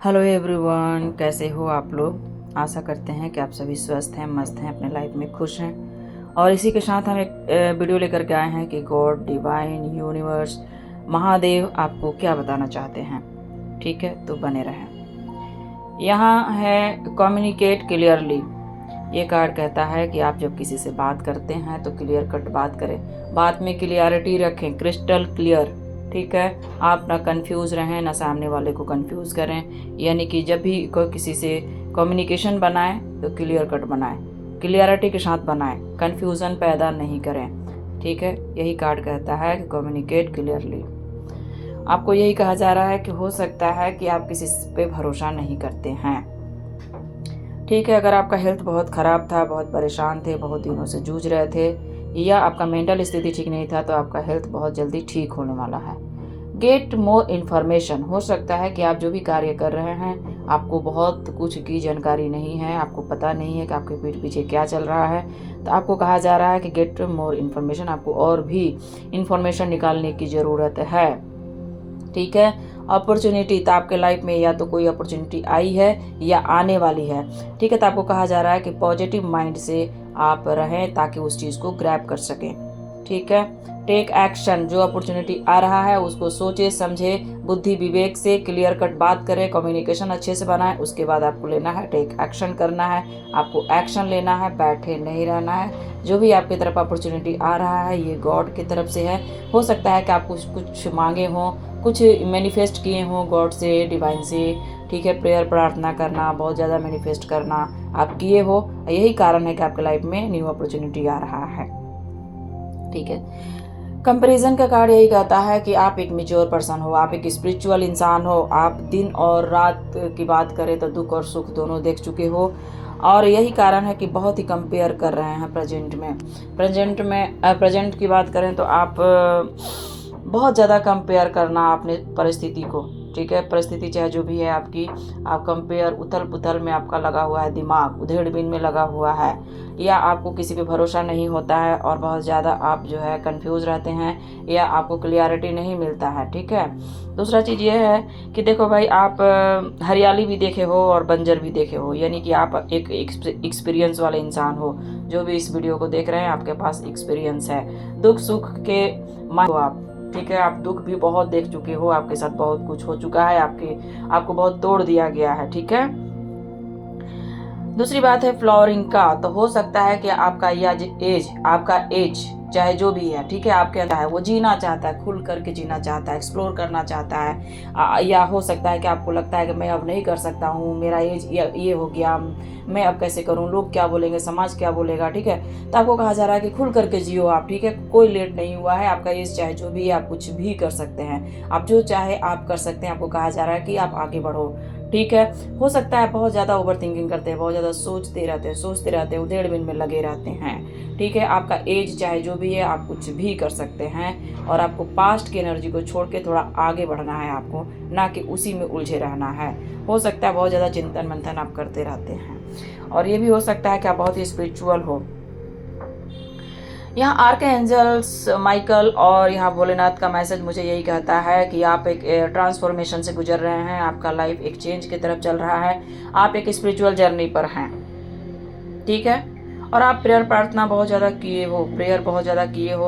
Hello everyone, कैसे हो आप लोग। आशा करते हैं कि आप सभी स्वस्थ हैं, मस्त हैं, अपने लाइफ में खुश हैं। और इसी के साथ हम एक वीडियो लेकर के आए हैं कि गॉड, डिवाइन, यूनिवर्स, महादेव आपको क्या बताना चाहते हैं। ठीक है, तो बने रहें। यहाँ है कम्युनिकेट क्लियरली। ये कार्ड कहता है कि आप जब किसी से बात करते हैं तो क्लियर कट बात करें, बात में क्लियरिटी रखें, क्रिस्टल क्लियर। ठीक है, आप ना कंफ्यूज रहें, ना सामने वाले को कंफ्यूज करें। यानी कि जब भी कोई किसी से कम्युनिकेशन बनाए तो क्लियर कट बनाए, क्लियरिटी के साथ बनाए, कंफ्यूजन पैदा नहीं करें। ठीक है, यही कार्ड कहता है कि कम्युनिकेट क्लियरली। आपको यही कहा जा रहा है कि हो सकता है कि आप किसी पे भरोसा नहीं करते हैं। ठीक है, अगर आपका हेल्थ बहुत ख़राब था, बहुत परेशान थे, बहुत दिनों से जूझ रहे थे, या आपका मेंटल स्थिति ठीक नहीं था, तो आपका हेल्थ बहुत जल्दी ठीक होने वाला है। Get more information. हो सकता है कि आप जो भी कार्य कर रहे हैं आपको बहुत कुछ की जानकारी नहीं है, आपको पता नहीं है कि आपके पीठ पीछे क्या चल रहा है। तो आपको कहा जा रहा है कि गेट मोर इन्फॉर्मेशन, आपको और भी इन्फॉर्मेशन निकालने की ज़रूरत है। ठीक है, अपॉर्चुनिटी, तो आपके लाइफ में या तो कोई अपॉर्चुनिटी आई है या आने वाली है। ठीक है, तो आपको कहा जा रहा है कि पॉजिटिव माइंड से आप रहें ताकि उस चीज़ को ग्रैब कर सकें। ठीक है, टेक एक्शन। जो अपॉर्चुनिटी आ रहा है उसको सोचे समझे, बुद्धि विवेक से क्लियर कट बात करें, कम्युनिकेशन अच्छे से बनाएं। उसके बाद आपको लेना है टेक एक्शन करना है, आपको एक्शन लेना है, बैठे नहीं रहना है। जो भी आपकी तरफ अपॉर्चुनिटी आ रहा है ये गॉड की तरफ से है। हो सकता है कि आप कुछ मांगे हों, कुछ मैनिफेस्ट किए हों गॉड से, डिवाइन से। ठीक है, प्रेयर प्रार्थना करना, बहुत ज़्यादा मैनिफेस्ट करना आप किए हो, यही कारण है कि आपके लाइफ में न्यू अपॉर्चुनिटी आ रहा है। ठीक है, कंपैरिजन का कार्ड यही कहता है कि आप एक मेच्योर पर्सन हो, आप एक स्पिरिचुअल इंसान हो, आप दिन और रात की बात करें तो दुख और सुख दोनों देख चुके हो। और यही कारण है कि बहुत ही कंपेयर कर रहे हैं प्रेजेंट की बात करें तो आप बहुत ज़्यादा कंपेयर करना अपने परिस्थिति को। ठीक है, परिस्थिति चाहे जो भी है आपकी, आप कंपेयर, उथल पुथल में आपका लगा हुआ है दिमाग, उधेड़बीन में लगा हुआ है, या आपको किसी पे भरोसा नहीं होता है और बहुत ज़्यादा आप जो है कंफ्यूज रहते हैं, या आपको क्लियरिटी नहीं मिलता है। ठीक है, दूसरा चीज़ ये है कि देखो भाई, आप हरियाली भी देखे हो और बंजर भी देखे हो, यानी कि आप एक एक्सपीरियंस वाले इंसान हो। जो भी इस वीडियो को देख रहे हैं आपके पास एक्सपीरियंस है, दुख सुख के हो आप। ठीक है, आप दुख भी बहुत देख चुके हो, आपके साथ बहुत कुछ हो चुका है, आपको बहुत तोड़ दिया गया है। ठीक है, दूसरी बात है फ्लावरिंग का। तो हो सकता है कि आपका आपका एज चाहे जो भी है, ठीक है, आपके अंदर है, वो जीना चाहता है, खुल करके जीना चाहता है, एक्सप्लोर करना चाहता है। या हो सकता है कि आपको लगता है कि मैं अब नहीं कर सकता हूँ, मेरा एज ये हो गया, मैं अब कैसे करूँ, लोग क्या बोलेंगे, समाज क्या बोलेगा। ठीक है, तो आपको कहा जा रहा है कि खुल करके जियो आप। ठीक है, कोई लेट नहीं हुआ है, आपका एज चाहे जो भी है, आप कुछ भी कर सकते हैं, आप जो चाहे आप कर सकते हैं। आपको कहा जा रहा है कि आप आगे बढ़ो। ठीक है, हो सकता है बहुत ज़्यादा ओवर थिंकिंग करते हैं, बहुत ज़्यादा सोचते रहते हैं, उधेड़बुन में लगे रहते हैं। ठीक है, आपका एज चाहे जो भी है, आप कुछ भी कर सकते हैं, और आपको पास्ट की एनर्जी को छोड़ के थोड़ा आगे बढ़ना है आपको, ना कि उसी में उलझे रहना है। हो सकता है बहुत ज़्यादा चिंतन मंथन आप करते रहते हैं, और ये भी हो सकता है कि आप बहुत ही स्पिरिचुअल हो। यहाँ आर्क एंजल्स माइकल और यहाँ भोलेनाथ का मैसेज मुझे यही कहता है कि आप एक ट्रांसफॉर्मेशन से गुजर रहे हैं, आपका लाइफ एक चेंज की तरफ चल रहा है, आप एक स्पिरिचुअल जर्नी पर हैं। ठीक है, और आप प्रेयर प्रार्थना बहुत ज़्यादा किए हो,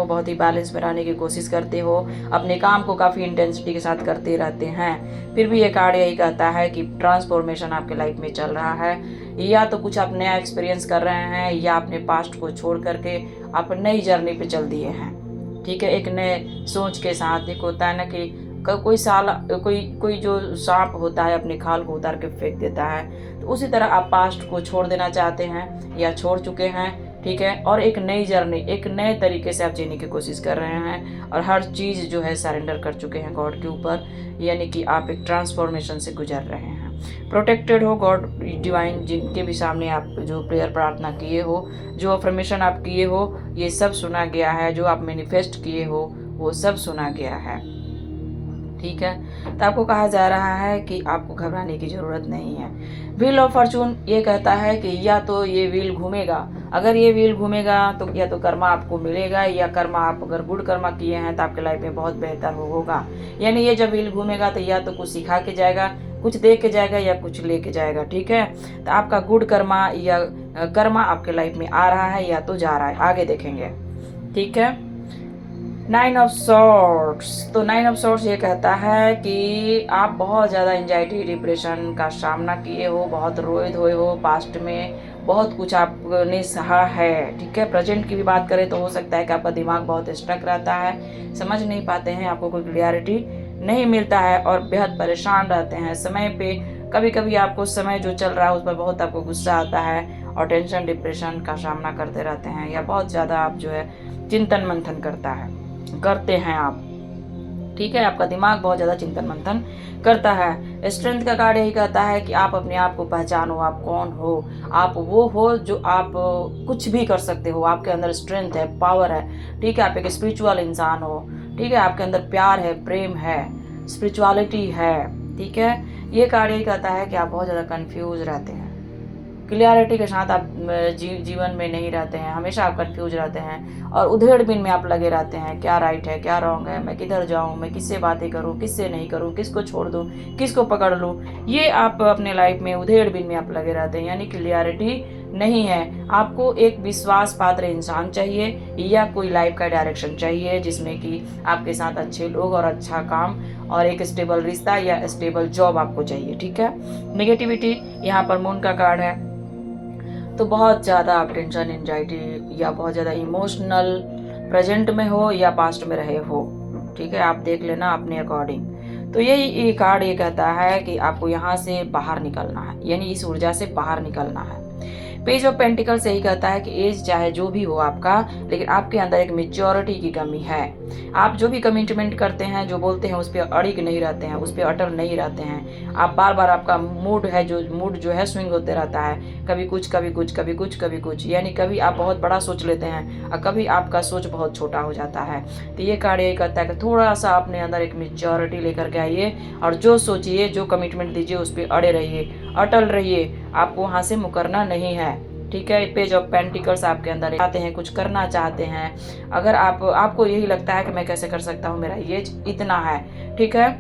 बहुत ही बैलेंस में रहने की कोशिश करते हो, अपने काम को काफ़ी इंटेंसिटी के साथ करते रहते हैं। फिर भी ये कार्ड यही कहता है कि ट्रांसफॉर्मेशन आपके लाइफ में चल रहा है, या तो कुछ आप नया एक्सपीरियंस कर रहे हैं, या अपने पास्ट को छोड़ करके आप नई जर्नी पे चल दिए हैं। ठीक है, एक नए सोच के साथ। एक होता है ना कि कोई जो सांप होता है अपने खाल को उतार के फेंक देता है, तो उसी तरह आप पास्ट को छोड़ देना चाहते हैं या छोड़ चुके हैं। ठीक है, और एक नई जर्नी, एक नए तरीके से आप जीने की कोशिश कर रहे हैं, और हर चीज़ जो है सरेंडर कर चुके हैं गॉड के ऊपर, यानी कि आप एक ट्रांसफॉर्मेशन से गुजर रहे हैं। प्रोटेक्टेड हो गॉड, डिवाइन, जिनके भी सामने आप जो प्रेयर प्रार्थना किए हो, जो अफर्मेशन आप किए हो, ये सब सुना गया है, जो आप मैनिफेस्ट किए हो वो सब सुना गया है। ठीक है, तो आपको कहा जा रहा है कि आपको घबराने की ज़रूरत नहीं है। व्हील ऑफ फॉर्चून ये कहता है कि या तो ये व्हील घूमेगा, अगर ये व्हील घूमेगा तो या तो कर्मा आपको मिलेगा, या कर्मा आप अगर गुड कर्मा किए हैं तो आपके लाइफ में बहुत बेहतर होगा। यानी ये जब व्हील घूमेगा तो या तो कुछ सिखा के जाएगा, कुछ दे के जाएगा या कुछ लेके जाएगा, ठीक है। तो आपका गुड कर्मा या कर्मा आपके लाइफ में आ रहा है या तो जा रहा है, आगे देखेंगे, ठीक है। 9 ऑफ सॉर्ड्स, तो 9 ऑफ सॉर्ड्स ये कहता है कि आप बहुत ज़्यादा एंजाइटी डिप्रेशन का सामना किए हो, बहुत रोए धोए हो, पास्ट में बहुत कुछ आपने सहा है, ठीक है। प्रेजेंट की भी बात करें तो हो सकता है कि आपका दिमाग बहुत स्ट्रक रहता है, समझ नहीं पाते हैं, आपको कोई क्लियरिटी नहीं मिलता है और बेहद परेशान रहते हैं समय पे। कभी कभी आपको समय जो चल रहा है उस पर बहुत आपको गुस्सा आता है और टेंशन डिप्रेशन का सामना करते रहते हैं, या बहुत ज़्यादा आप जो है चिंतन मंथन करते हैं आप, ठीक है। आपका दिमाग बहुत ज़्यादा चिंतन मंथन करता है। स्ट्रेंथ का कार्ड यही कहता है कि आप अपने आप को पहचानो, आप कौन हो, आप वो हो जो आप कुछ भी कर सकते हो, आपके अंदर स्ट्रेंथ है, पावर है, ठीक है। आप एक स्पिरिचुअल इंसान हो, ठीक है। आपके अंदर प्यार है, प्रेम है, स्पिरिचुअलिटी है, ठीक है। ये कार्ड यही कहता है कि आप बहुत ज़्यादा कंफ्यूज रहते हैं, क्लियरिटी के साथ आप जीवन में नहीं रहते हैं, हमेशा आप कंफ्यूज रहते हैं और उधेड़बुन में आप लगे रहते हैं, क्या राइट है क्या रॉन्ग है, मैं किधर जाऊं, मैं किससे बातें करूं, किससे नहीं करूं, किसको छोड़ दूं, किसको पकड़ लूं, ये आप अपने लाइफ में उधेड़बुन में आप लगे रहते हैं, यानी क्लियरिटी नहीं है। आपको एक विश्वास पात्र इंसान चाहिए या कोई लाइफ का डायरेक्शन चाहिए जिसमें कि आपके साथ अच्छे लोग और अच्छा काम और एक स्टेबल रिश्ता या स्टेबल जॉब आपको चाहिए, ठीक है। नेगेटिविटी यहाँ पर मून का कार्ड है, तो बहुत ज़्यादा आप टेंशन एंजाइटी या बहुत ज़्यादा इमोशनल प्रेजेंट में हो या पास्ट में रहे हो, ठीक है। आप देख लेना अपने अकॉर्डिंग। तो यही कार्ड ये कहता है कि आपको यहाँ से बाहर निकलना है, यानी इस ऊर्जा से बाहर निकलना है। पेज ऑफ पेंटिकल्स यही कहता है कि एज चाहे जो भी हो आपका, लेकिन आपके अंदर एक मेच्योरिटी की कमी है। आप जो भी कमिटमेंट करते हैं, जो बोलते हैं, उस पर अड़िग नहीं रहते हैं, उस पर अटल नहीं रहते हैं। आप बार बार आपका मूड जो है स्विंग होते रहता है, कभी कुछ कभी कुछ कभी कुछ कभी कुछ, यानी कभी आप बहुत बड़ा सोच लेते हैं और कभी आपका सोच बहुत छोटा हो जाता है। तो ये कार्ड यही कहता है कि थोड़ा सा अपने अंदर एक मेच्योरिटी लेकर के आइए और जो सोचिए, जो कमिटमेंट दीजिए, उस पर अड़े रहिए, अटल रहिए, आपको वहाँ से मुकरना नहीं है, ठीक है। पेज ऑफ पेंटिकल्स आपके अंदर आते हैं, कुछ करना चाहते हैं, अगर आपको यही लगता है कि मैं कैसे कर सकता हूँ, मेरा एज इतना है, ठीक है।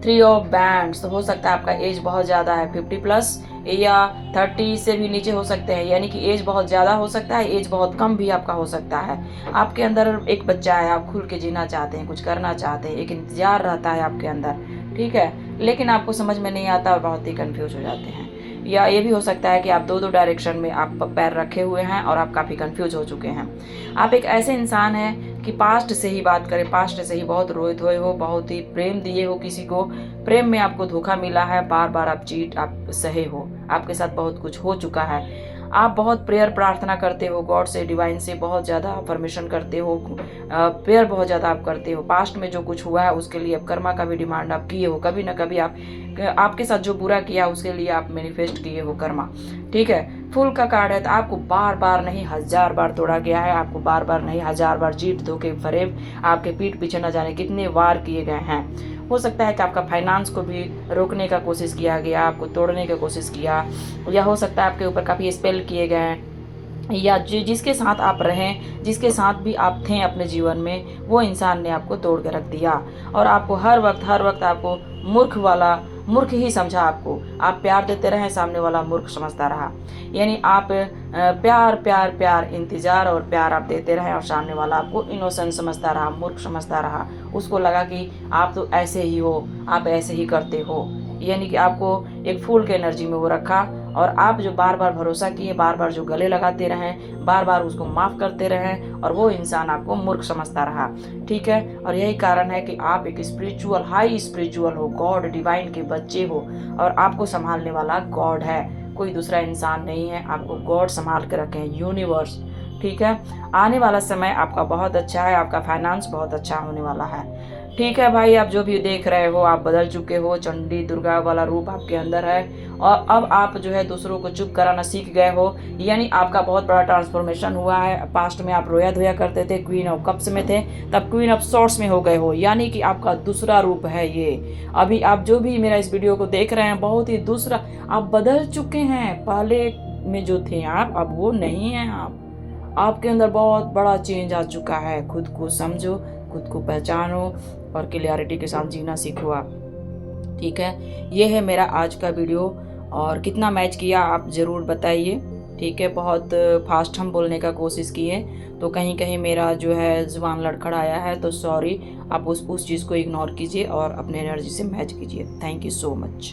3 ऑफ बैंड्स, तो हो सकता है आपका एज बहुत ज़्यादा है, 50+ या 30 से भी नीचे हो सकते हैं, यानी कि एज बहुत ज़्यादा हो सकता है, एज बहुत कम भी आपका हो सकता है। आपके अंदर एक बच्चा है, आप खुल के जीना चाहते हैं, कुछ करना चाहते हैं, एक इंतजार रहता है आपके अंदर, ठीक है, लेकिन आपको समझ में नहीं आता और बहुत ही कंफ्यूज हो जाते हैं। या ये भी हो सकता है कि आप दो डायरेक्शन में आप पैर रखे हुए हैं और आप काफ़ी कंफ्यूज हो चुके हैं। आप एक ऐसे इंसान हैं कि पास्ट से ही बात करें, पास्ट से ही बहुत रोए धोए हो, बहुत ही प्रेम दिए हो किसी को, प्रेम में आपको धोखा मिला है, बार बार आप चीट आप सहे हो, आपके साथ बहुत कुछ हो चुका है। आप बहुत प्रेयर प्रार्थना करते हो, गॉड से, डिवाइन से बहुत ज़्यादा अफर्मेशन करते हो, प्रेयर बहुत ज़्यादा आप करते हो। पास्ट में जो कुछ हुआ है उसके लिए अब कर्मा का भी डिमांड आप किए हो, कभी ना कभी आपके साथ जो बुरा किया उसके लिए आप मैनिफेस्ट किए हो कर्मा, ठीक है। फूल का कार्ड है, तो आपको बार बार नहीं 1000 बार तोड़ा गया है, आपको बार बार नहीं 1000 बार चीट धोखे फरेब आपके पीठ पीछे न जाने कितने वार किए गए हैं। हो सकता है कि आपका फाइनेंस को भी रोकने का कोशिश किया गया, आपको तोड़ने की कोशिश किया, या हो सकता है आपके ऊपर काफ़ी स्पेल किए गए हैं, या जिसके साथ आप रहें, जिसके साथ भी आप थे अपने जीवन में, वो इंसान ने आपको तोड़ के रख दिया और आपको हर वक्त आपको मूर्ख ही समझा। आप प्यार देते रहे, सामने वाला मूर्ख समझता रहा, यानी आप प्यार प्यार प्यार इंतजार और प्यार आप देते रहे और सामने वाला आपको इनोसेंट समझता रहा, मूर्ख समझता रहा। उसको लगा कि आप तो ऐसे ही हो, आप ऐसे ही करते हो, यानी कि आपको एक फूल के एनर्जी में वो रखा और आप जो बार बार भरोसा किए, बार बार जो गले लगाते रहें, बार बार उसको माफ़ करते रहें और वो इंसान आपको मूर्ख समझता रहा, ठीक है। और यही कारण है कि आप एक स्पिरिचुअल, हाई स्पिरिचुअल हो, गॉड डिवाइन के बच्चे हो और आपको संभालने वाला गॉड है, कोई दूसरा इंसान नहीं है। आपको गॉड संभाल के रखे हैं, यूनिवर्स, ठीक है। आने वाला समय आपका बहुत अच्छा है, आपका फाइनेंस बहुत अच्छा होने वाला है, ठीक है भाई। आप जो भी देख रहे हो, आप बदल चुके हो, चंडी दुर्गा वाला रूप आपके अंदर है और अब आप जो है दूसरों को चुप कराना सीख गए हो, यानी आपका बहुत बड़ा ट्रांसफॉर्मेशन हुआ है। पास्ट में आप रोया धोया करते थे, क्वीन ऑफ कप्स में थे, तब क्वीन ऑफ सॉर्ड्स में हो गए हो, यानी कि आपका दूसरा रूप है ये। अभी आप जो भी मेरा इस वीडियो को देख रहे हैं, बहुत ही दूसरा, आप बदल चुके हैं। पहले में जो थे आप, अब वो नहीं हैं आप। आपके अंदर बहुत बड़ा चेंज आ चुका है। खुद को समझो, खुद को पहचानो और क्लियरिटी के साथ जीना सीखो आप, ठीक है, ये है मेरा आज का वीडियो। और कितना मैच किया आप ज़रूर बताइए। ठीक है, बहुत फास्ट हम बोलने का कोशिश किए तो कहीं कहीं मेरा जो है ज़ुबान लड़खड़ाया है, तो सॉरी। आप उस चीज़ को इग्नोर कीजिए और अपने एनर्जी से मैच कीजिए। Thank you so much.